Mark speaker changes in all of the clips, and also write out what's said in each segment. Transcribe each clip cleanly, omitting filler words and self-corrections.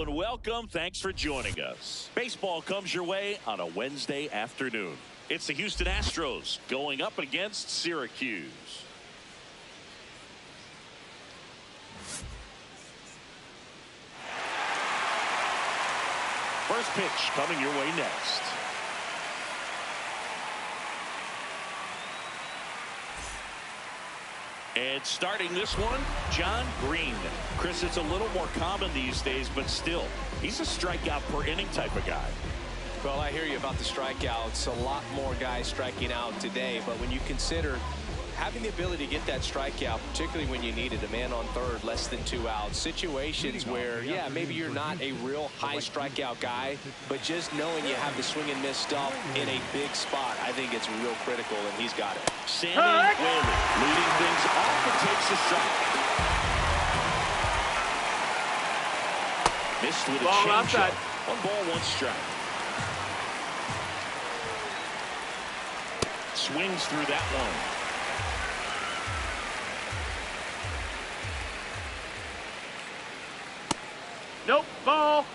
Speaker 1: and welcome. Thanks for joining us. Baseball comes your way on a Wednesday afternoon. It's the Houston Astros going up against Syracuse. First pitch coming your way next. And starting this one, John Green. Chris, it's a little more common these days, but still, he's a strikeout per inning type of guy.
Speaker 2: Well, I hear you about the strikeouts. A lot more guys striking out today, but when you consider having the ability to get that strikeout, particularly when you need it, a man on third, less than 2 outs, situations where, yeah, maybe you're not a real high strikeout guy, but just knowing you have the swing and miss stuff in a big spot, I think it's real critical, and he's got it.
Speaker 1: Sammy Whaley leading things off and takes a strike. Missed with a changeup. 1 ball, 1 strike. Swings through that one.
Speaker 3: Nope, ball.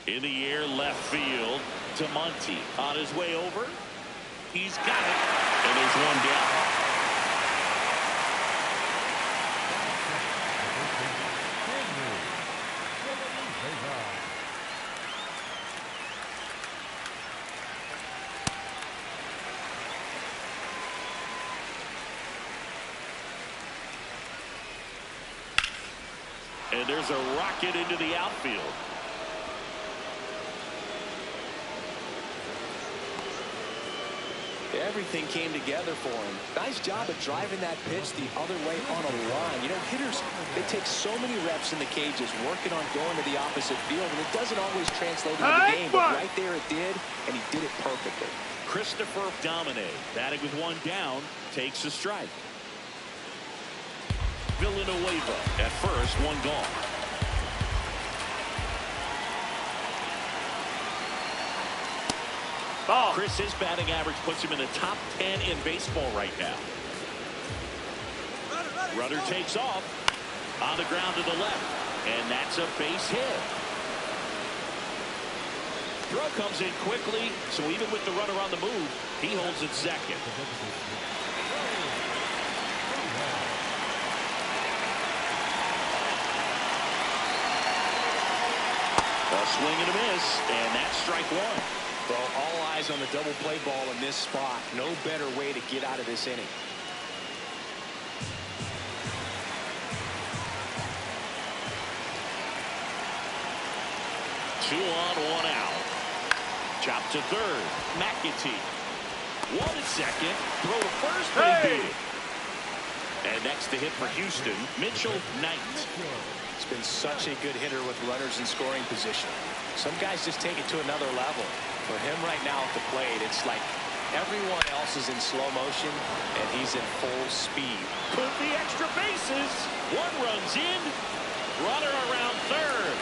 Speaker 1: In the air, left field to Monty. On his way over. He's got it. And there's 1 down. And there's a rocket into the outfield.
Speaker 2: Everything came together for him. Nice job of driving that pitch the other way on a line. You know, hitters, they take so many reps in the cages working on going to the opposite field, and it doesn't always translate into the game, but right there it did, and he did it perfectly.
Speaker 1: Christopher Domine, batting with 1 down, takes a strike. Villanueva at first, 1 gone.
Speaker 3: Ball.
Speaker 1: Chris, his batting average puts him in the top 10 in baseball right now. Runner takes off on the ground to the left, and that's a base hit. Throw comes in quickly, so even with the runner on the move, he holds it second. A swing and a miss, and that's strike 1.
Speaker 2: Well, all eyes on the double play ball in this spot. No better way to get out of this inning.
Speaker 1: 2 on, 1 out. Chop to third. McAtee. 1 at second. Throw to first. Hey! And next to hit for Houston, Mitchell Knight.
Speaker 2: He's been such a good hitter with runners in scoring position. Some guys just take it to another level. For him right now at the plate, it's like everyone else is in slow motion, and he's in full speed.
Speaker 1: Could be extra bases. 1 runs in. Runner around third.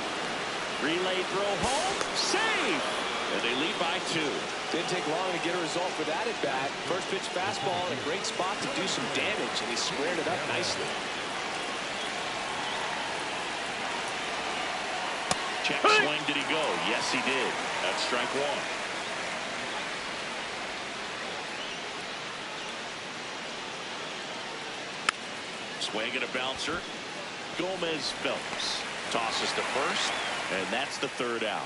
Speaker 1: Relay throw home. Save. And they lead by 2.
Speaker 2: Didn't take long to get a result for that at bat. First pitch fastball in a great spot to do some damage, and he squared it up nicely.
Speaker 1: Check swing, did he go? Yes, he did. That's strike 1. Swing and a bouncer. Gomez Phelps tosses to first, and that's the 3rd out.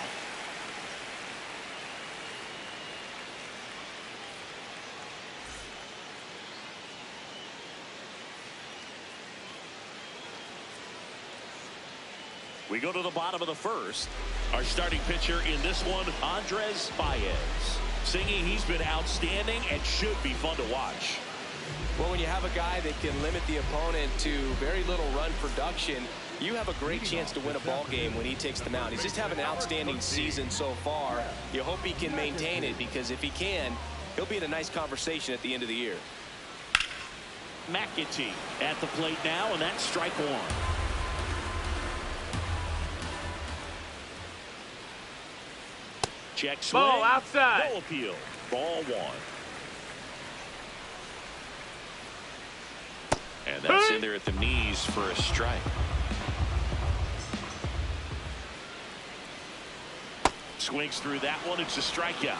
Speaker 1: We go to the bottom of the 1st. Our starting pitcher in this one, Andres Baez. Singing, he's been outstanding and should be fun to watch.
Speaker 2: Well, when you have a guy that can limit the opponent to very little run production, you have a great chance to win a ball game when he takes the mound. He's just having an outstanding season so far. You hope he can maintain it, because if he can, he'll be in a nice conversation at the end of the year.
Speaker 1: McAtee at the plate now, and that's strike 1. Check swing.
Speaker 3: Ball outside.
Speaker 1: No appeal. Ball 1. And that's in there at the knees for a strike. Swings through that one. It's a strikeout.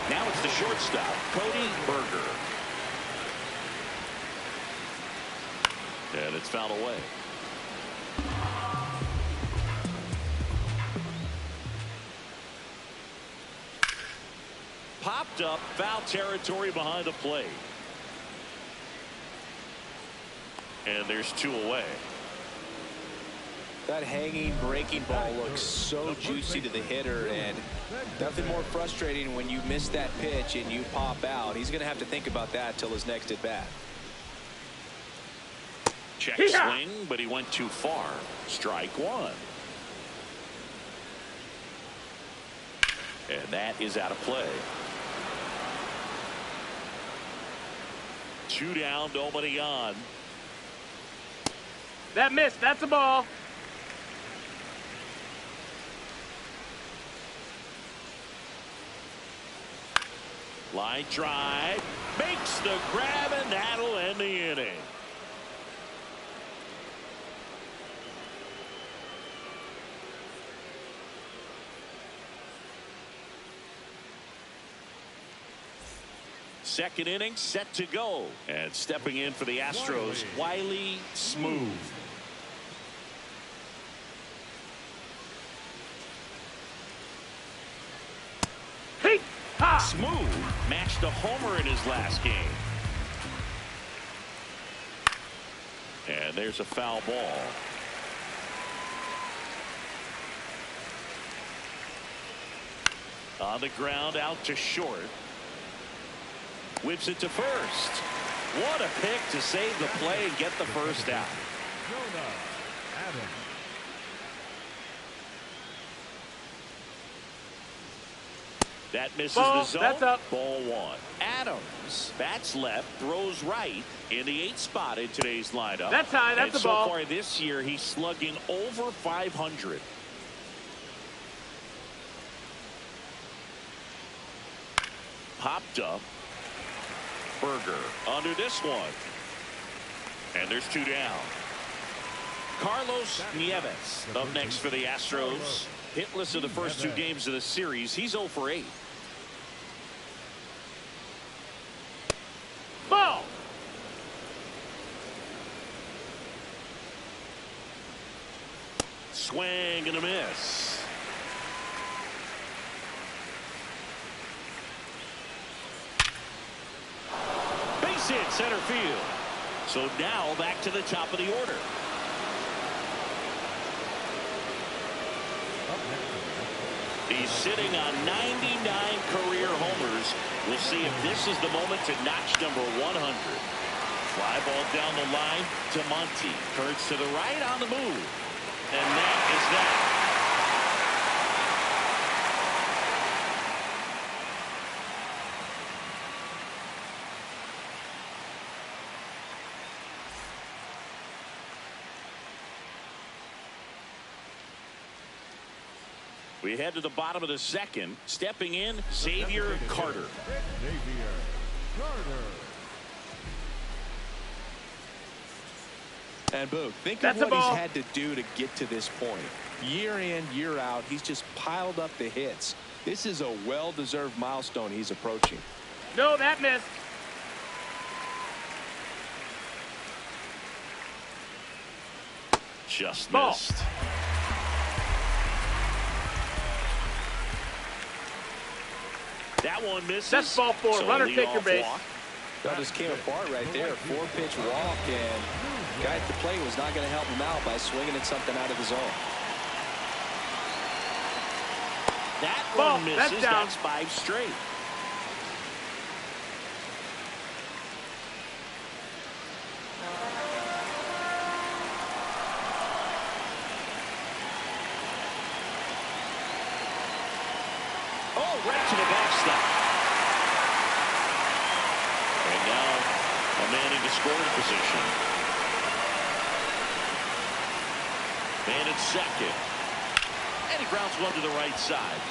Speaker 1: Now it's the shortstop, Cody Berger. And it's fouled away. Popped up, foul territory behind the plate. And there's 2 away.
Speaker 2: That hanging breaking ball looks so juicy to the hitter, and nothing more frustrating when you miss that pitch and you pop out. He's going to have to think about that till his next at bat.
Speaker 1: Check swing, but he went too far. Strike 1. And that is out of play. 2 down, nobody on.
Speaker 3: That missed. That's a ball.
Speaker 1: Line drive. Makes the grab, and that'll end the inning. Second inning set to go. And stepping in for the Astros, Wiley Smooth.
Speaker 3: Hey! Ha!
Speaker 1: Smooth matched a homer in his last game. And there's a foul ball. On the ground, out to short. Whips it to first. What a pick to save the play and get the first out. That misses the zone.
Speaker 3: That's up.
Speaker 1: Ball 1. Adams bats left, throws right in the 8th spot in today's lineup.
Speaker 3: That's high. That's
Speaker 1: and
Speaker 3: a ball.
Speaker 1: So far this year, he's slugging over 500. Popped up. Berger under this one. And there's 2 down. Carlos Nieves up next for the Astros. Hitless in the first 2 games of the series. He's 0 for 8.
Speaker 3: Ball.
Speaker 1: Swing and a miss. Base hit center field. So now back to the top of the order. He's sitting on 99 career homers. We'll see if this is the moment to notch number 100. Fly ball down the line to Monty. Turns to the right on the move. And that is that. We head to the bottom of the second. Stepping in, Xavier Carter.
Speaker 2: And Boog, think of what he's had to do to get to this point. Year in, year out, he's just piled up the hits. This is a well-deserved milestone he's approaching.
Speaker 3: No, that missed.
Speaker 1: Just
Speaker 3: ball.
Speaker 1: Missed. That one misses.
Speaker 3: That's ball 4.
Speaker 1: So
Speaker 3: Runner take your base.
Speaker 2: That just came apart right there. 4-pitch walk, and the guy at the plate was not going to help him out by swinging at something out of the zone.
Speaker 1: That
Speaker 3: ball.
Speaker 1: one misses.
Speaker 3: That's
Speaker 1: 5 straight. Oh, right to the backstop. And now a man into scoring position. Man at second. And he grounds one to the right side.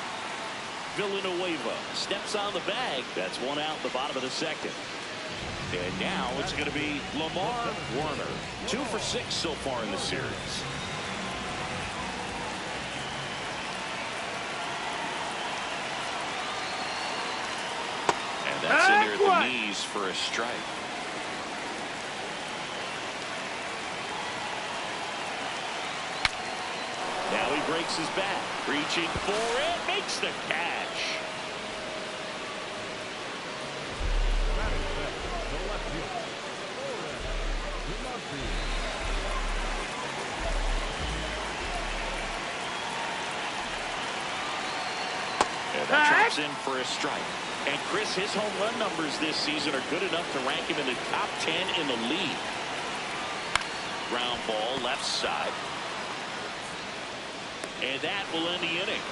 Speaker 1: Villanueva steps on the bag. That's 1 out in the bottom of the second. And now it's going to be Lamar Warner. 2 for 6 so far in the series. And that's in there at the knees for a strike. Now he breaks his back. Reaching for it. Makes the catch. And that drops in for a strike. And Chris, his home run numbers this season are good enough to rank him in the top 10 in the league. Ground ball left side. And that will end the inning.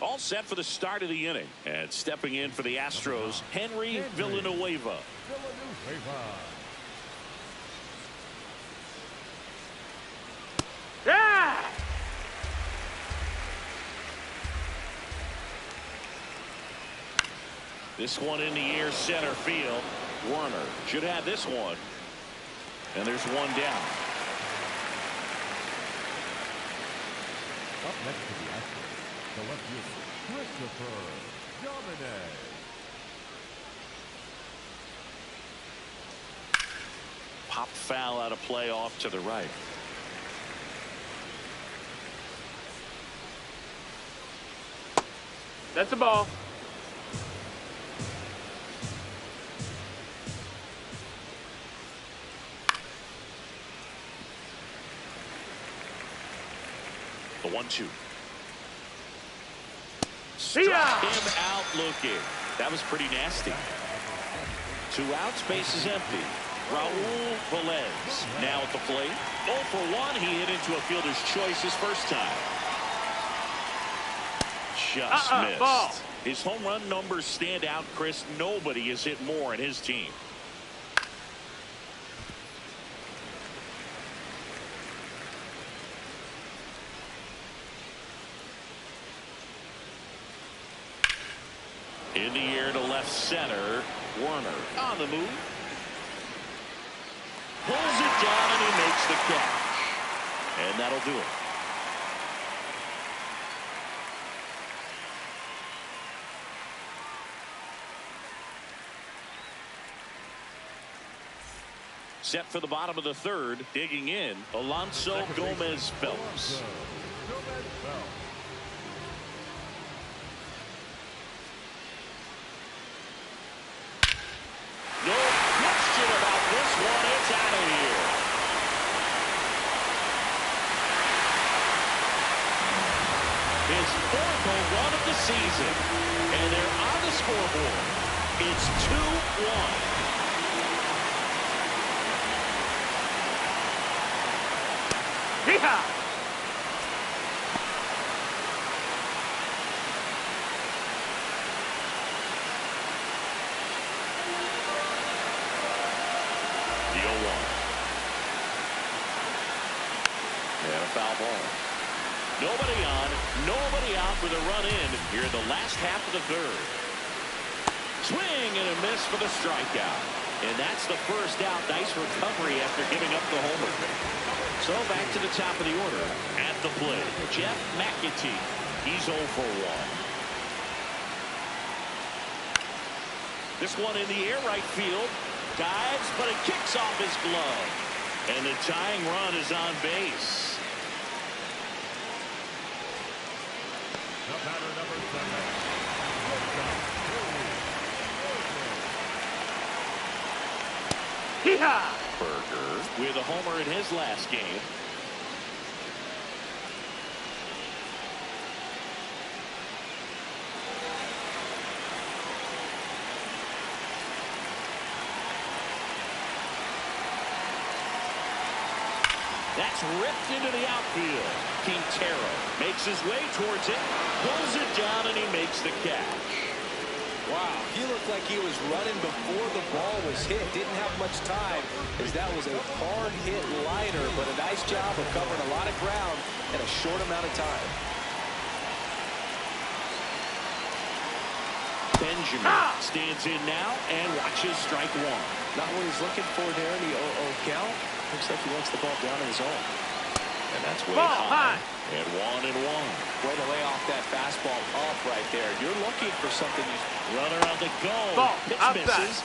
Speaker 1: All set for the start of the inning. And stepping in for the Astros, Henry Villanueva.
Speaker 3: Yeah!
Speaker 1: This one in the air, center field. Warner should have this one. And there's one down.
Speaker 4: Up next to the Astros, the left fielder, Christopher Dominic.
Speaker 1: Pop foul out of play off to the right.
Speaker 3: That's a ball.
Speaker 1: The 1-2.
Speaker 3: See
Speaker 1: Struck
Speaker 3: ya!
Speaker 1: him out looking. That was pretty nasty. 2 outs, base is empty. Raul Velez now at the plate. 0 for 1. He hit into a fielder's choice his first time. Just missed.
Speaker 3: Ball.
Speaker 1: His home run numbers stand out, Chris. Nobody has hit more in his team. In the air to left center. Warner on the move. Pulls it down and he makes the catch. And that'll do it. Set for the bottom of the third. Digging in, Alonso Gomez Phelps. No question about this one. It's out of here. His 4th home run of the season. And they're on the scoreboard. It's 2-1.
Speaker 3: Yeehaw!
Speaker 1: The 0-1. And a foul ball. Nobody on, nobody out with a run in here in the last half of the third. Swing and a miss for the strikeout. And that's the first out. Nice recovery after giving up the homer. So back to the top of the order. At the plate, Jeff McAtee. He's 0 for 1. This one in the air, right field. Dives, but it kicks off his glove. And the tying run is on base.
Speaker 4: The batter, number 7.
Speaker 3: Yeehaw!
Speaker 1: Berger with a homer in his last game. That's ripped into the outfield. Quintero makes his way towards it, pulls it down, and he makes the catch.
Speaker 2: Wow, he looked like he was running before the ball was hit. Didn't have much time, as that was a hard hit liner, but a nice job of covering a lot of ground in a short amount of time.
Speaker 1: Benjamin stands in now and watches strike one.
Speaker 2: Not what he's looking for there in the 0-0 count. Looks like he wants the ball down in his zone.
Speaker 1: And that's way
Speaker 3: Ball
Speaker 1: high.
Speaker 3: high.
Speaker 1: And 1-1.
Speaker 2: Way to lay off that fastball up right there. You're looking for something.
Speaker 1: Runner on the go.
Speaker 3: Ball
Speaker 1: Pitch
Speaker 3: outside.
Speaker 1: misses.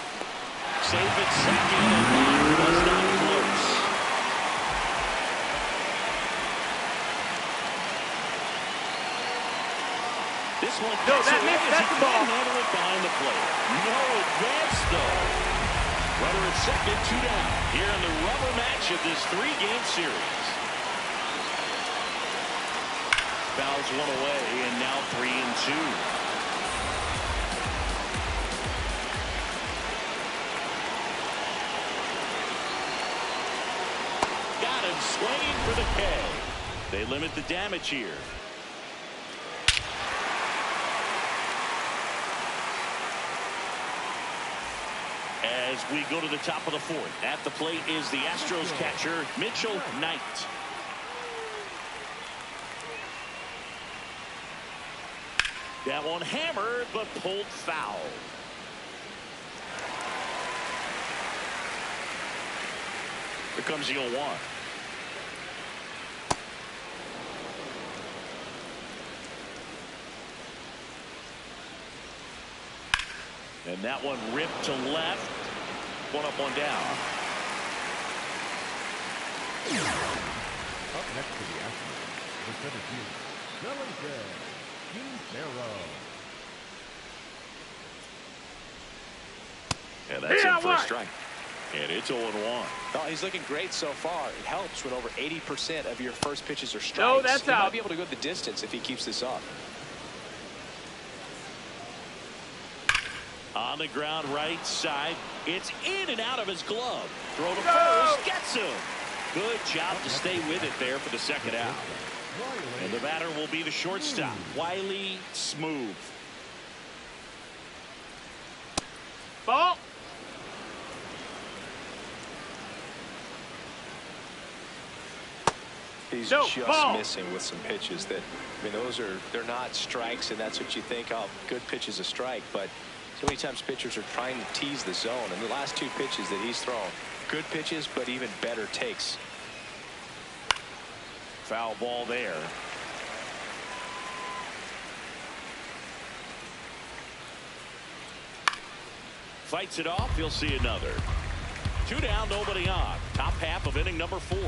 Speaker 1: Safe at second, and that was not close. This one
Speaker 3: No,
Speaker 1: gets
Speaker 3: that
Speaker 1: away
Speaker 3: missed.
Speaker 1: as
Speaker 3: That's
Speaker 1: he
Speaker 3: the ball.
Speaker 1: can't handle it behind the plate. No advance, though. Runner at second, 2 down. Here in the rubber match of this 3-game series. Fouls one away, and now 3-2. Got him swinging for the K. They limit the damage here. As we go to the top of the 4th, at the plate is the Astros catcher, Mitchell Knight. That one hammered, but pulled foul. Here comes the 0-1. And that one ripped to left. 1 up, 1 down.
Speaker 4: Up next to the Astros, the Syracuse,
Speaker 1: And that's
Speaker 3: Yeah,
Speaker 1: in for a
Speaker 3: what?
Speaker 1: strike. And it's 0-1.
Speaker 2: Oh, he's looking great so far. It helps when over 80% of your first pitches are strikes.
Speaker 3: No, that's
Speaker 2: he
Speaker 3: out.
Speaker 2: might be able to go the distance if he keeps this up.
Speaker 1: On the ground right side. It's in and out of his glove. Throw to
Speaker 3: Go!
Speaker 1: first. Gets him. Good job to stay with it there for the second out. And the batter will be the shortstop, Wiley Smooth.
Speaker 3: Ball.
Speaker 2: He's
Speaker 3: No,
Speaker 2: just
Speaker 3: ball.
Speaker 2: missing with some pitches that, I mean, they're not strikes, and that's what you think, oh, good pitch is a strike. But so many times pitchers are trying to tease the zone. And the last 2 pitches that he's thrown, good pitches, but even better takes.
Speaker 1: Foul ball there. Fights it off. He'll see another. 2 down, nobody on. Top half of inning number 4.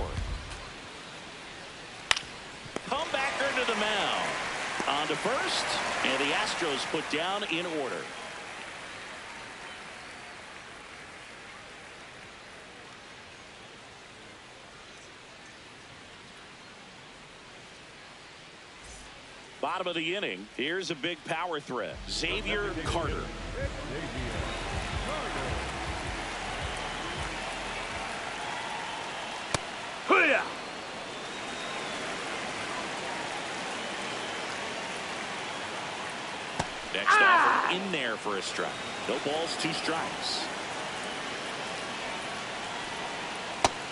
Speaker 1: Comebacker to the mound. On to first, and the Astros put down in order. Bottom of the inning. Here's a big power threat. Xavier Carter.
Speaker 3: Hoo-yah.
Speaker 1: Next offer in there for a strike. No balls, 2 strikes.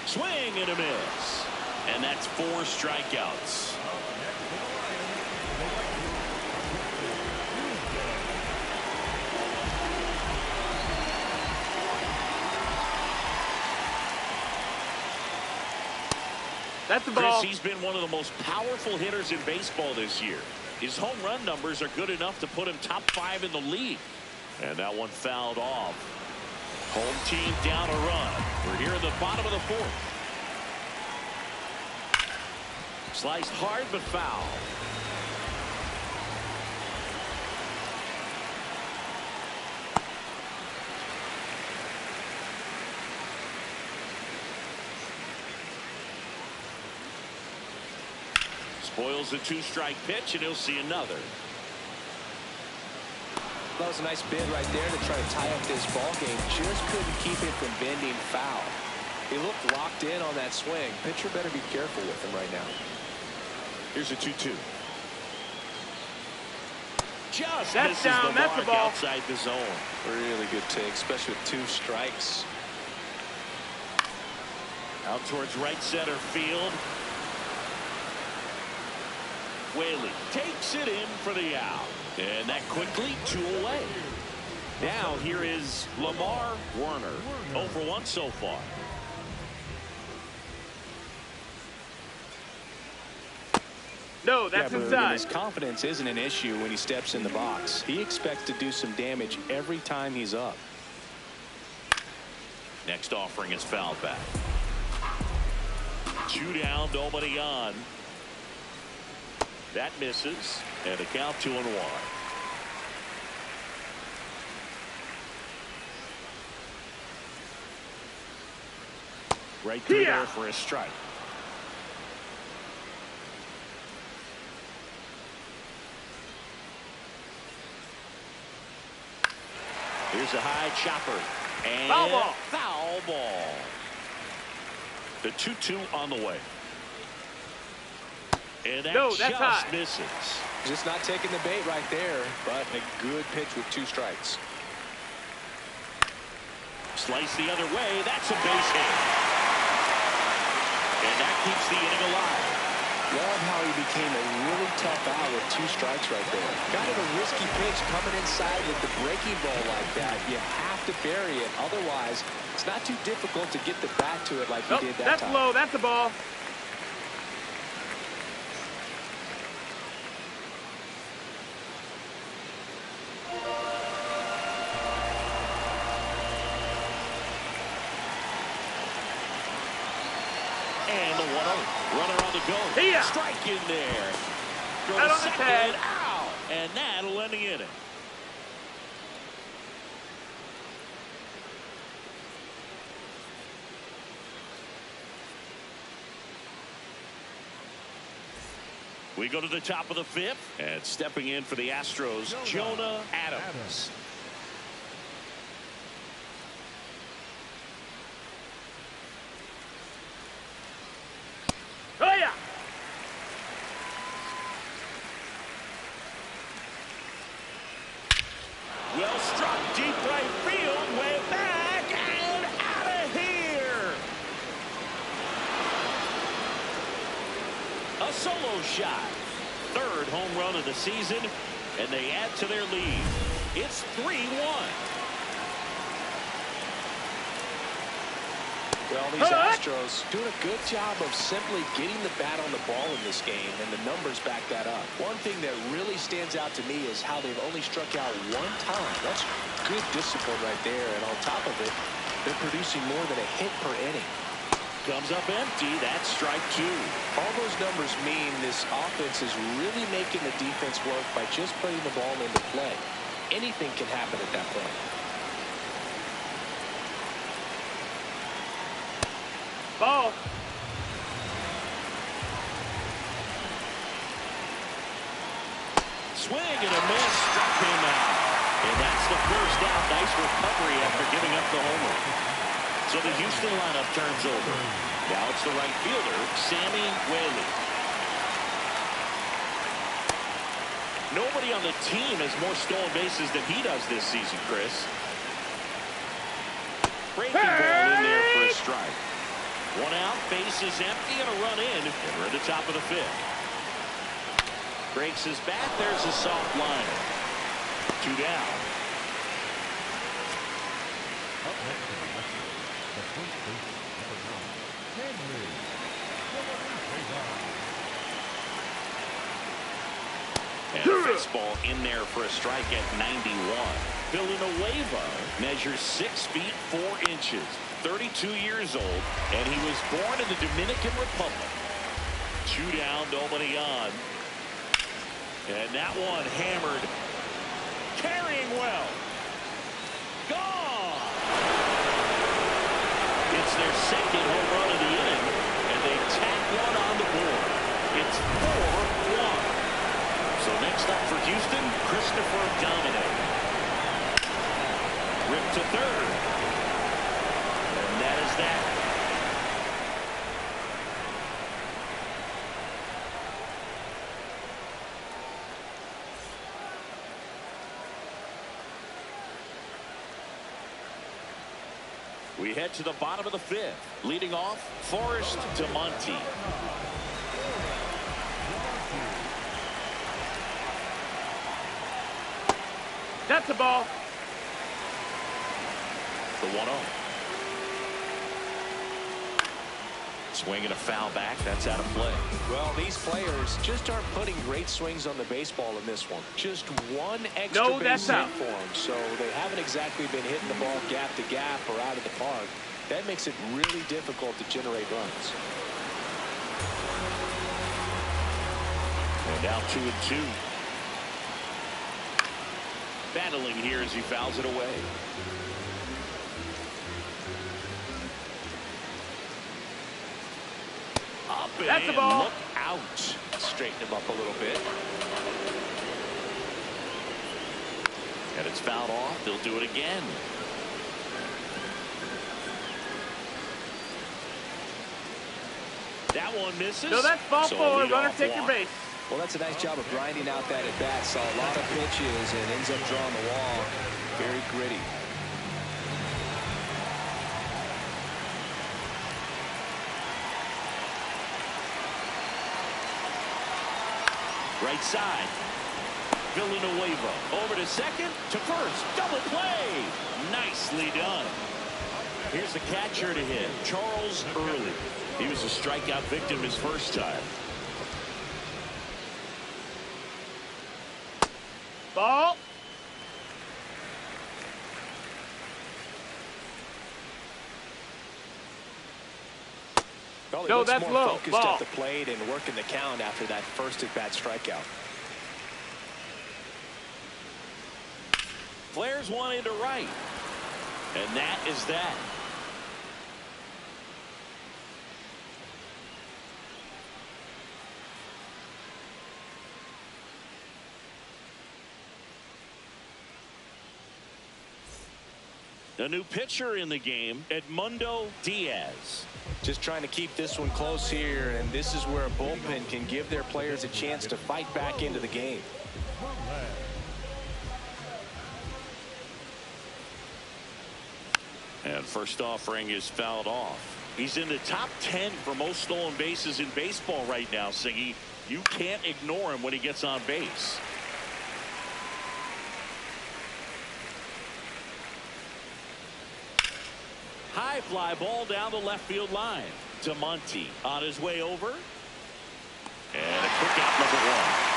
Speaker 1: Swing and a miss. And that's 4 strikeouts.
Speaker 3: That's the ball.
Speaker 1: Chris, he's been one of the most powerful hitters in baseball this year. His home run numbers are good enough to put him top 5 in the league. And that one fouled off. Home team down a run. We're here in the bottom of the 4th. Sliced hard but foul. Spoils the 2-strike pitch, and he'll see another.
Speaker 2: That was a nice bid right there to try to tie up this ball game. Just couldn't keep it from bending foul. He looked locked in on that swing. Pitcher better be careful with him right now.
Speaker 1: Here's a 2-2. Just
Speaker 3: That's
Speaker 1: misses
Speaker 3: down.
Speaker 1: the
Speaker 3: That's
Speaker 1: mark
Speaker 3: the ball.
Speaker 1: outside the zone.
Speaker 2: Really good take, especially with 2 strikes.
Speaker 1: Out towards right center field. Whaley takes it in for the out. And that quickly 2 away. Now here is Lamar Werner. 0 for 1 so far.
Speaker 3: No, that's
Speaker 2: But
Speaker 3: inside.
Speaker 2: his confidence isn't an issue when he steps in the box. He expects to do some damage every time he's up.
Speaker 1: Next offering is fouled back. 2 down, nobody on. That misses, and a count 2-1. Right through there for a strike. Here's a high chopper. And
Speaker 3: foul ball.
Speaker 1: Foul ball. The 2-2 on the way. And that
Speaker 3: No, that's
Speaker 1: just
Speaker 3: high.
Speaker 1: misses.
Speaker 2: Just not taking the bait right there, but a good pitch with 2 strikes.
Speaker 1: Slice the other way. That's a base hit. And that keeps the inning alive.
Speaker 2: Love how he became a really tough out with 2 strikes right there. Kind of a risky pitch coming inside with the breaking ball like that. You have to bury it. Otherwise, it's not too difficult to get the bat to it like he did that
Speaker 3: That's
Speaker 2: time.
Speaker 3: low. That's a ball.
Speaker 1: And the 1-0. Runner on the go.
Speaker 3: Here.
Speaker 1: Strike in there. Throw
Speaker 3: Out
Speaker 1: to
Speaker 3: on the
Speaker 1: second.
Speaker 3: tag.
Speaker 1: Out. And that'll end the inning. We go to the top of the 5th. And stepping in for the Astros, Jonah Adams.
Speaker 3: Oh, yeah.
Speaker 1: Well struck, deep right field, way back, and out of here. A solo shot. 3rd home run of the season, and they add to their lead. It's 3-1.
Speaker 2: Well, these Astros doing a good job of simply getting the bat on the ball in this game, and the numbers back that up. One thing that really stands out to me is how they've only struck out 1 time. That's good discipline right there, and on top of it, they're producing more than a hit per inning.
Speaker 1: Comes up empty. That's strike 2.
Speaker 2: All those numbers mean this offense is really making the defense work by just putting the ball into play. Anything can happen at that point.
Speaker 3: Ball.
Speaker 1: Swing and a miss. Struck him out. And that's the first out. Nice recovery after giving up the homer. So the Houston lineup turns over. Now it's the right fielder, Sammy Whaley. Nobody on the team has more stolen bases than he does this season, Chris. Breaking ball in there for a strike. 1 out, base is empty, and a run in. And we're at the top of the 5th. Breaks his bat. There's a soft line. 2 down.
Speaker 4: Up next to the Mets, the first base number 9, Henry.
Speaker 1: And a fastball in there for a strike at 91. Villanueva measures 6 feet 4 inches, 32 years old, and he was born in the Dominican Republic. 2 down, nobody on. And that one hammered. Carrying well. Gone. It's their 2nd home run of the inning, and they tack one on the board. It's 4-1. So next up for Houston, Christopher Dominic. Ripped to 3rd. And that is that. We head to the bottom of the fifth. Leading off, Forrest to Monty.
Speaker 3: That's the ball.
Speaker 1: The 1-0. Swing and a foul back. That's out of play.
Speaker 2: Well, these players just aren't putting great swings on the baseball in this one. Just one extra base hit for them. So they haven't exactly been hitting the ball gap to gap or out of the park. That makes it really difficult to generate runs.
Speaker 1: And now 2-2. Battling here as he fouls it away. Up and
Speaker 3: that's the ball.
Speaker 1: Look out.
Speaker 2: Straighten him up a little bit.
Speaker 1: And it's fouled off. They'll do it again. That one misses.
Speaker 3: So that's ball
Speaker 1: So
Speaker 3: four. Runner
Speaker 1: leadoff
Speaker 3: take your
Speaker 1: walk.
Speaker 3: base.
Speaker 2: Well, that's a nice job of grinding out that at bat. Saw a lot of pitches and ends up drawing the wall. Very gritty.
Speaker 1: Right side. Villanueva over to second, to first. Double play. Nicely done. Here's the catcher to hit, Charles Early. He was a strikeout victim his first time.
Speaker 3: Ball.
Speaker 2: Well,
Speaker 3: No, that's
Speaker 2: more
Speaker 3: low.
Speaker 2: focused
Speaker 3: Ball.
Speaker 2: at the plate and working the count after that first at-bat strikeout.
Speaker 1: Flares one into right. And that is that. A new pitcher in the game, Edmundo Diaz.
Speaker 2: Just trying to keep this one close here, and this is where a bullpen can give their players a chance to fight back into the game.
Speaker 1: And first offering is fouled off. He's in the top 10 for most stolen bases in baseball right now, Siggy. You can't ignore him when he gets on base. High fly ball down the left field line to Monty on his way over. And a quick out, number one.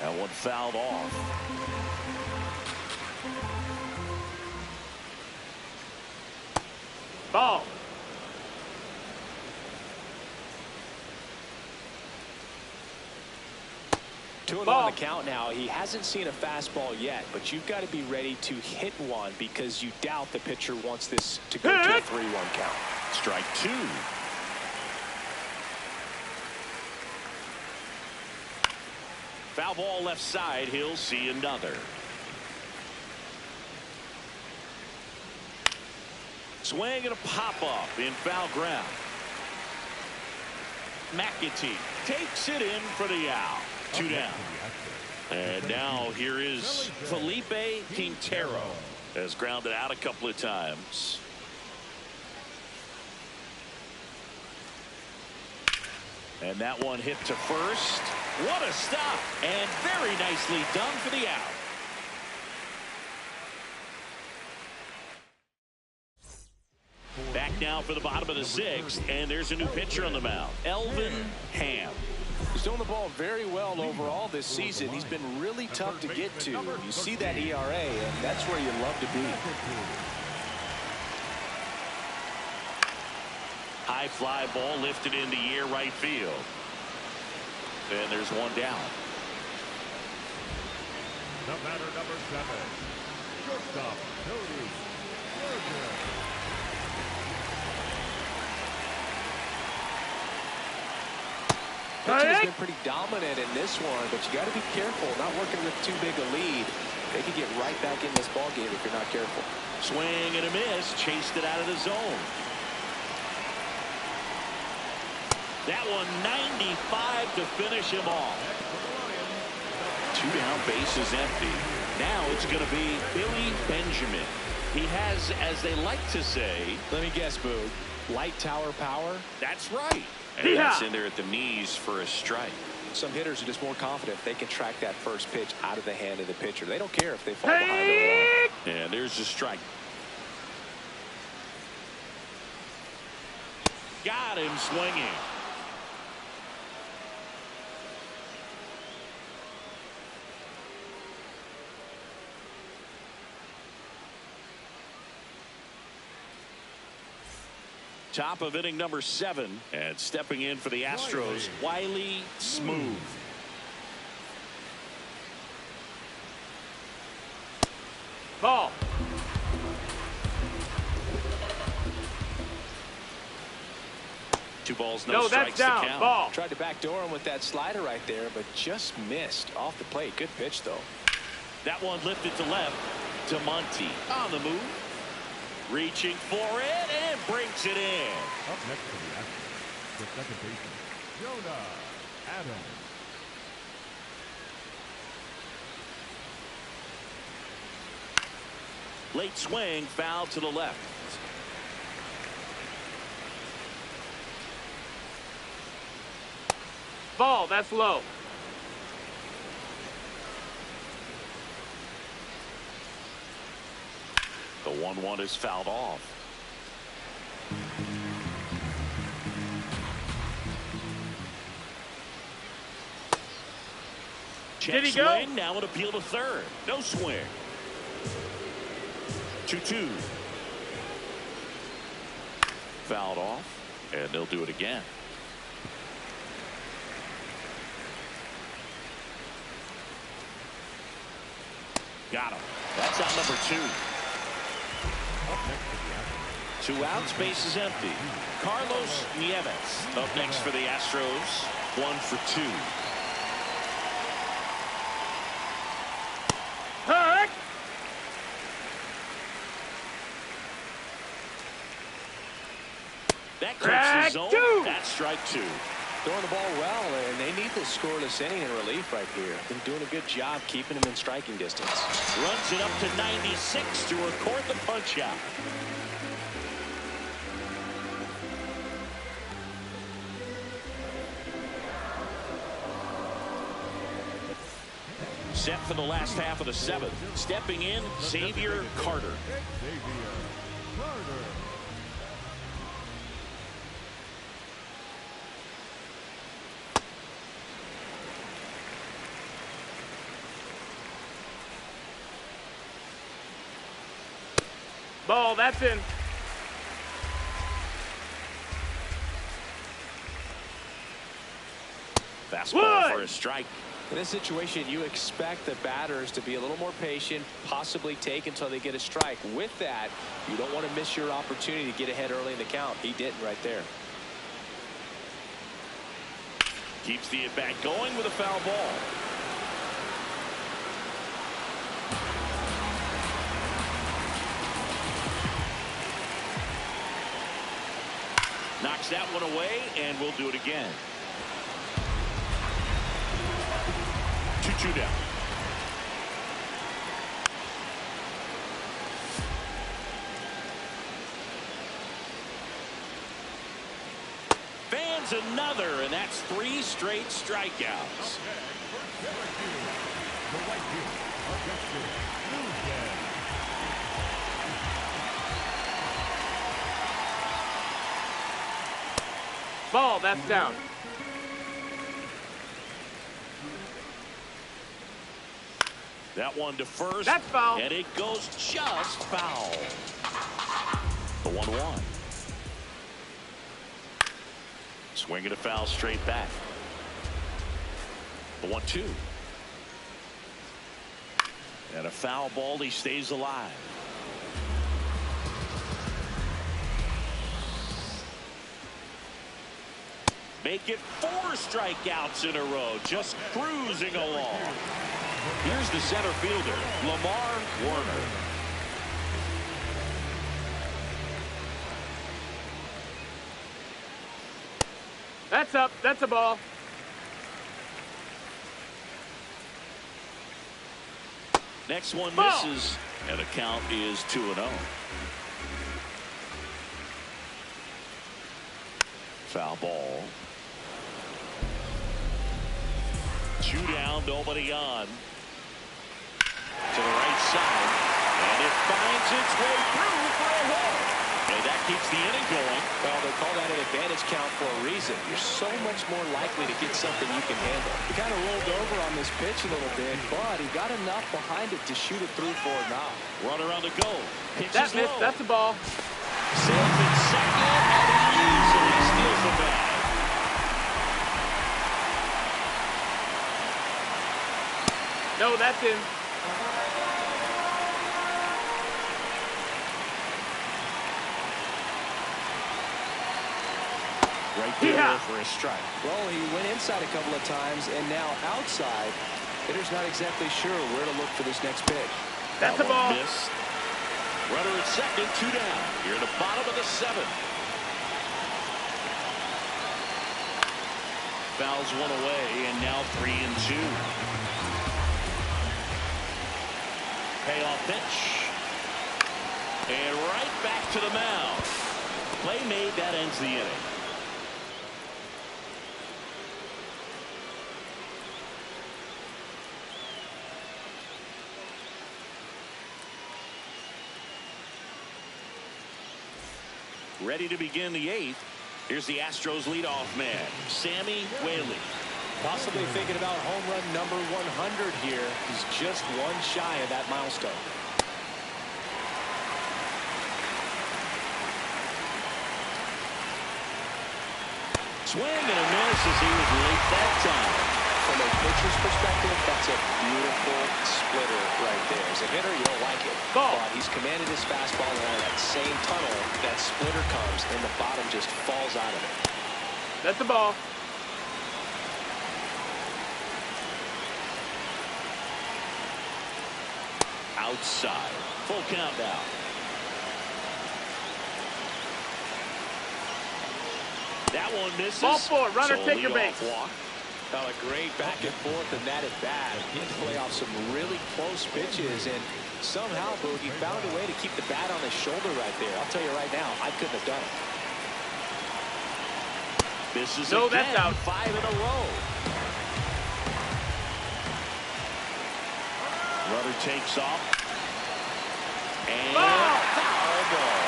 Speaker 1: That one fouled off.
Speaker 3: Ball.
Speaker 2: Two and on the count now. He hasn't seen a fastball yet, but you've got to be ready to hit one because you doubt the pitcher wants this to go to a 3-1 count.
Speaker 1: Strike two. Foul ball left side. He'll see another. Swing and a pop up in foul ground. McAtee takes it in for the out. 2 down. And now here is Felipe Quintero. Has grounded out a couple of times. And that one hit to first. What a stop. And very nicely done for the out. Back now for the bottom of the sixth. And there's a new pitcher on the mound. Elvin Ham.
Speaker 2: He's doing the ball very well overall this season. He's been really tough to get to. You see that ERA, and that's where you love to be.
Speaker 1: High fly ball lifted in the air right field. And there's one down.
Speaker 4: The batter, number 7, shortstop, Cody Berger.
Speaker 2: Pitching has been pretty dominant in this one, but you got to be careful, not working with too big a lead. They could get right back in this ball game if you're not careful.
Speaker 1: Swing and a miss, chased it out of the zone. That one 95 to finish him off. 2 down, bases empty. Now it's going to be Billy Benjamin. He has, as they like to say,
Speaker 2: let me guess, Boog, light tower power.
Speaker 1: That's right. And that's in there at the knees for a strike.
Speaker 2: Some hitters are just more confident they can track that first pitch out of the hand of the pitcher. They don't care if they fall behind the wall.
Speaker 1: And there's the strike. Got him swinging. Top of inning number 7, and stepping in for the Astros, Wiley Smooth.
Speaker 3: Ball.
Speaker 1: 2 balls, no
Speaker 3: No,
Speaker 1: strikes
Speaker 3: that's down.
Speaker 1: to count.
Speaker 3: Ball.
Speaker 2: Tried to backdoor him with that slider right there, but just missed off the plate. Good pitch, though.
Speaker 1: That one lifted to left. To Monty on the move. Reaching for it and brings it in.
Speaker 4: Up next to the Astros, the second baseman, Jonah Adams.
Speaker 1: Late swing, foul to the left.
Speaker 3: Ball. That's low.
Speaker 1: The 1-1 is fouled off. Check
Speaker 3: Did he
Speaker 1: swing,
Speaker 3: go?
Speaker 1: now an appeal to third. No swing. 2-2. Fouled off, and they'll do it again. Got him. That's out number 2.
Speaker 4: Up next to the Astros,
Speaker 1: 2 outs, base is empty. Carlos Nieves up next for the Astros. 1 for 2.
Speaker 3: Hurt.
Speaker 1: That clicks the zone.
Speaker 3: 2.
Speaker 1: That's strike 2.
Speaker 2: Throwing the ball well, and they need this scoreless inning in relief right here. Been doing a good job keeping him in striking distance.
Speaker 1: Runs it up to 96 to record the punch out. Set for the last half of the 7th. Stepping in, Xavier Carter.
Speaker 4: Xavier Carter.
Speaker 3: Ball. That's in.
Speaker 1: Fastball for a strike.
Speaker 2: In this situation, you expect the batters to be a little more patient, possibly take until they get a strike. With that, you don't want to miss your opportunity to get ahead early in the count. He didn't right there.
Speaker 1: Keeps the at-bat going with a foul ball. Knocks that one away, and we'll do it again. 2-2 down. Fans another, and that's 3 straight strikeouts.
Speaker 4: The Whitefield, Augustus Newsday.
Speaker 3: Ball. That's down.
Speaker 1: That one to first.
Speaker 3: That's foul.
Speaker 1: And it goes just foul. The 1-1. Swinging a foul straight back. The 1-2. And a foul ball. He stays alive. Make it 4 strikeouts in a row. Just cruising along. Here's the center fielder, Lamar Warner.
Speaker 3: That's That's up. That's a ball.
Speaker 1: Next one
Speaker 3: Ball.
Speaker 1: misses, and the count is 2-0. Foul ball. 2 down, nobody on. To the right side, and it finds its way through for a hit. And that keeps the inning going.
Speaker 2: Well, they call that an advantage count for a reason. You're so much more likely to get something you can handle. He kind of rolled over on this pitch a little bit, but he got enough behind it to shoot it through for a knock.
Speaker 1: Runner on the go. Pitches
Speaker 3: That missed.
Speaker 1: low.
Speaker 3: That's a ball.
Speaker 1: Sails in second, and he easily steals the bag.
Speaker 3: No, that's in.
Speaker 1: Right there
Speaker 3: Yeah.
Speaker 1: for a strike.
Speaker 2: Well, he went inside a couple of times, and now outside. Hitter's not exactly sure where to look for this next pitch.
Speaker 3: That's
Speaker 1: That
Speaker 3: a ball.
Speaker 1: one missed. Runner at second, 2 down. Here at the bottom of the 7th. Fouls one away, and now 3-2. Payoff pitch. And right back to the mound. Play made, that ends the inning. Ready to begin the 8th. Here's the Astros leadoff man, Sammy Whaley.
Speaker 2: Possibly thinking about home run number 100 here. He's just one shy of that milestone.
Speaker 1: Swing and a miss as he was late that time.
Speaker 2: From a pitcher's perspective, that's a beautiful splitter right there. As a hitter, you don't like it.
Speaker 3: Ball.
Speaker 2: But he's commanded his fastball, and out of that same tunnel, that splitter comes, and the bottom just falls out of it.
Speaker 3: That's a ball.
Speaker 1: Outside. Full count now. That one misses.
Speaker 3: Ball 4. Runner,
Speaker 1: So
Speaker 3: take your
Speaker 1: leadoff
Speaker 3: base.
Speaker 1: walk.
Speaker 2: Well, a great back and forth and that at bat. He had to play off some really close pitches, and somehow, Boog, he found a way to keep the bat on his shoulder right there. I'll tell you right now, I couldn't have done it.
Speaker 1: Misses
Speaker 3: No,
Speaker 1: again.
Speaker 3: that's out.
Speaker 1: 5 in a row. Runner takes off. And
Speaker 3: Ball.
Speaker 1: foul ball.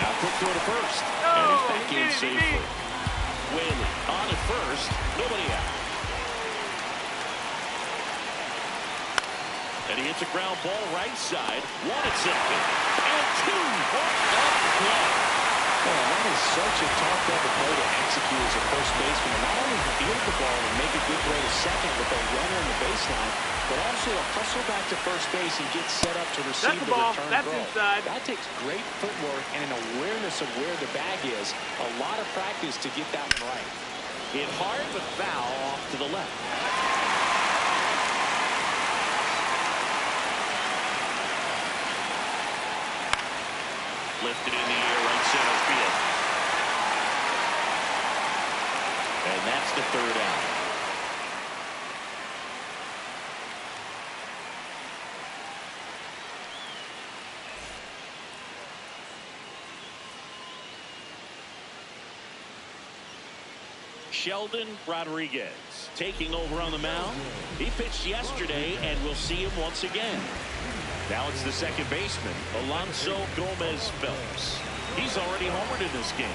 Speaker 1: Now quick throw to first. And he's back
Speaker 3: he
Speaker 1: in
Speaker 3: did it, he
Speaker 1: safely.
Speaker 3: did.
Speaker 1: Whaley on at first. Nobody out. And he hits a ground ball right side. 1 at second. And 2. What a play.
Speaker 2: Oh, that is such a tough double play to execute as a first baseman. Not only field the ball and make a good throw to second with a runner in the baseline, but also to hustle back to first base and get set up to receive
Speaker 3: That's a
Speaker 2: the
Speaker 3: ball.
Speaker 2: return
Speaker 3: That's
Speaker 2: throw.
Speaker 3: inside.
Speaker 2: That takes great footwork and an awareness of where the bag is. A lot of practice to get that one right.
Speaker 1: Hit hard but foul off to the left. Lifted in the air, right center field. And that's the 3rd out. Sheldon Rodriguez taking over on the mound. He pitched yesterday, and we'll see him once again. Now it's the second baseman, Alonso Gomez Phelps. He's already homered in this game.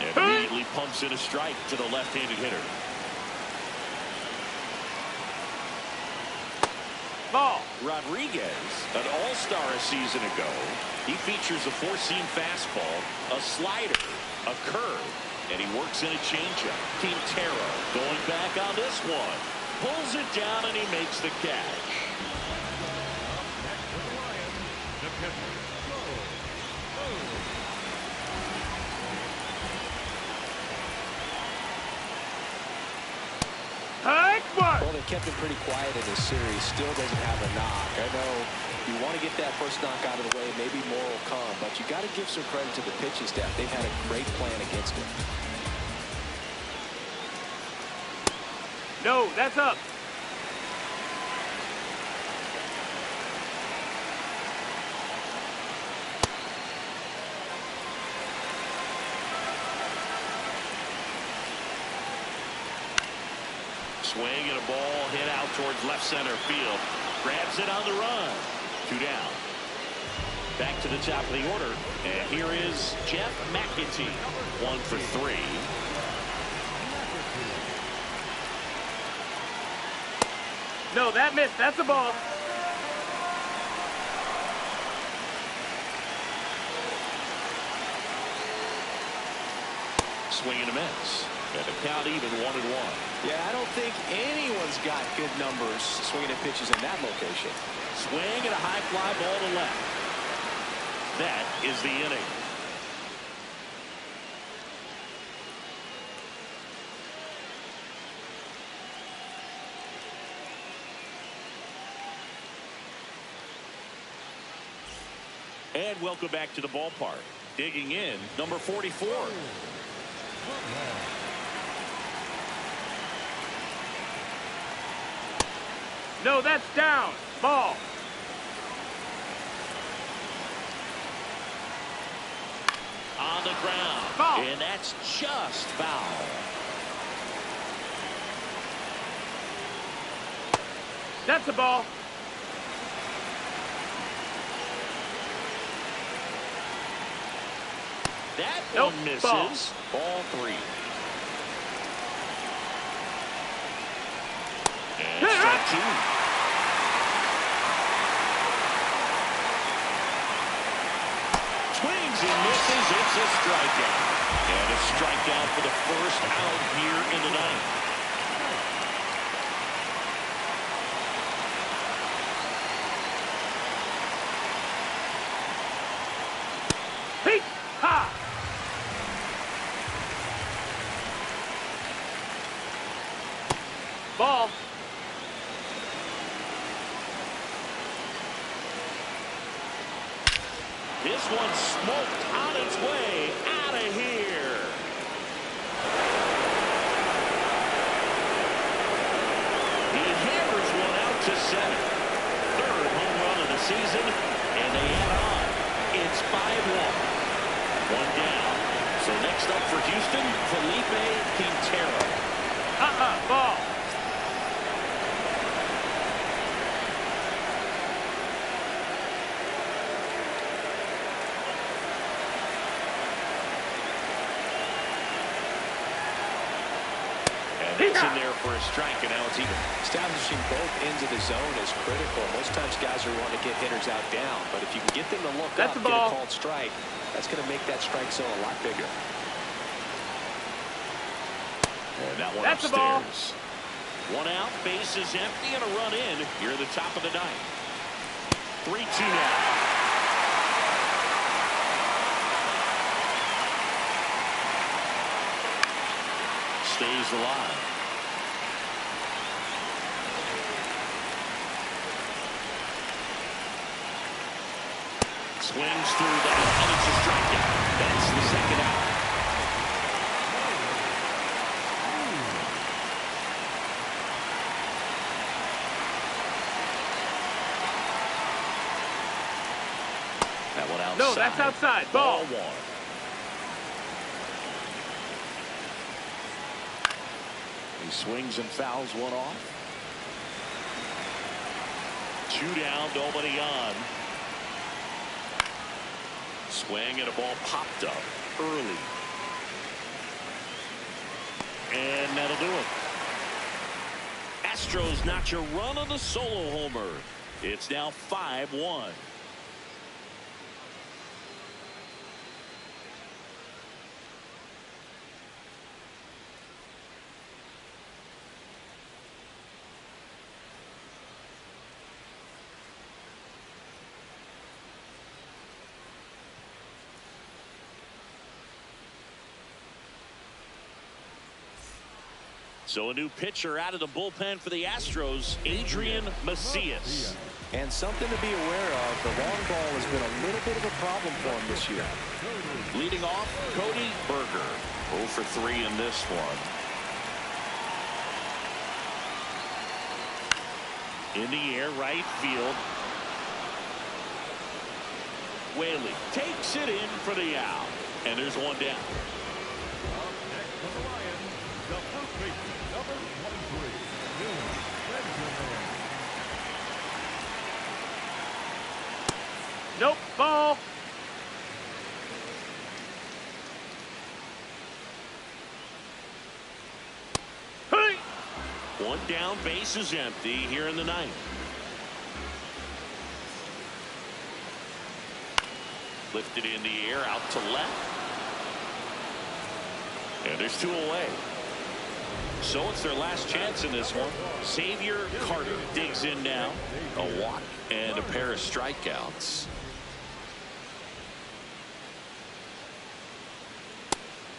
Speaker 1: And immediately pumps in a strike to the left-handed hitter.
Speaker 3: Ball.
Speaker 1: Rodriguez, an all-star a season ago. He features a 4-seam fastball, a slider, a curve, and he works in a changeup. Quintero going back on this one. Pulls it down, and he makes the catch.
Speaker 3: Heck, what?
Speaker 2: Well, have kept him pretty quiet in this series. Still doesn't have a knock. I know you want to get that first knock out of the way. Maybe more will come, but you got to give some credit to the pitching staff. They've had a great plan against him.
Speaker 3: No, that's up.
Speaker 1: Swing and a ball hit out towards left center field. Grabs it on the run. 2 down. Back to the top of the order. And here is Jeff McAtee. 1 for 3.
Speaker 3: No, that missed. That's a ball.
Speaker 1: Swing and a miss. And the count even 1-1.
Speaker 2: Yeah, I don't think anyone's got good numbers swinging at pitches in that location.
Speaker 1: Swing and a high fly ball to left. That is the inning. And welcome back to the ballpark. Digging in, number 44.
Speaker 3: No, that's down. Ball.
Speaker 1: On the ground.
Speaker 3: Ball.
Speaker 1: And that's just foul.
Speaker 3: That's a ball.
Speaker 1: That
Speaker 3: Nope,
Speaker 1: one misses.
Speaker 3: ball.
Speaker 1: Ball 3. And
Speaker 3: Hit.
Speaker 1: strike 2. Swings and misses. It's a strikeout. And a strikeout for the first out here in the ninth.
Speaker 3: Peek. Ha. Ball.
Speaker 1: This one smoked on its way out of here. He hammers one out to center. Third home run of the season, and they add on. It's 5-1. One down. So next up for Houston, Felipe Quintero.
Speaker 3: Ball.
Speaker 1: It's in there for a strike, and now it's even.
Speaker 2: Establishing both ends of the zone is critical. Most times guys are wanting to get hitters out down, but if you can get them to look
Speaker 3: That's
Speaker 2: up,
Speaker 3: a
Speaker 2: get
Speaker 3: ball.
Speaker 2: a called strike, that's going to make that strike zone a lot bigger.
Speaker 1: And that one
Speaker 3: That's a ball.
Speaker 1: upstairs. One out, base is empty, and a run in. You're the top of the ninth. 3-2 now. Stays alive. Swings through that, and it's a strikeout. That's the second out. That one outside.
Speaker 3: No, that's outside. Ball.
Speaker 1: 1. He swings and fouls one off. 2 down, nobody on. Swing and a ball popped up early. And that'll do it. Astros notch a run on the solo homer. It's now 5-1. So a new pitcher out of the bullpen for the Astros, Adrian Macias.
Speaker 2: And something to be aware of, the long ball has been a little bit of a problem for him this year.
Speaker 1: Leading off, Cody Berger. 0 for 3 in this one. In the air, right field. Whaley takes it in for the out. And there's one down.
Speaker 4: Up next for the Lions, the first baseman, number 23, Dylan Benjamin.
Speaker 3: Nope, ball. Hey!
Speaker 1: One down, base is empty here in the ninth. Lifted in the air, out to left. And there's 2 away. So it's their last chance in this one. Xavier Carter digs in now. A walk and a pair of strikeouts.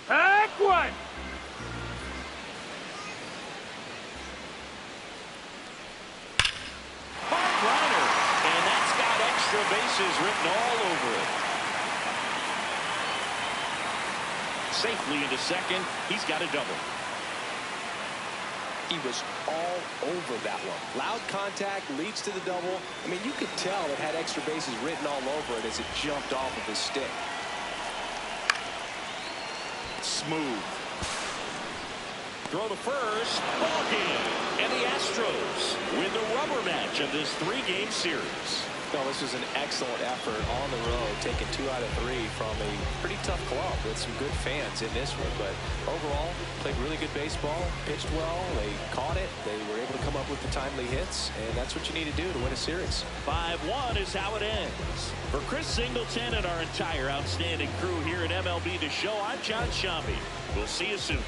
Speaker 3: Heck one!
Speaker 1: Hard liner. And that's got extra bases written all over it. Safely into second. He's got a double.
Speaker 2: He was all over that one. Loud contact leads to the double. I mean, you could tell it had extra bases written all over it as it jumped off of his stick.
Speaker 1: Smooth. Throw to first. Ball game. And the Astros win the rubber match of this 3-game series.
Speaker 2: No, this was an excellent effort on the road, taking 2 out of 3 from a pretty tough club with some good fans in this one. But overall, played really good baseball, pitched well, they caught it, they were able to come up with the timely hits, and that's what you need to do to win a series.
Speaker 1: 5-1 is how it ends. For Chris Singleton and our entire outstanding crew here at MLB The Show, I'm John Shambi. We'll see you soon.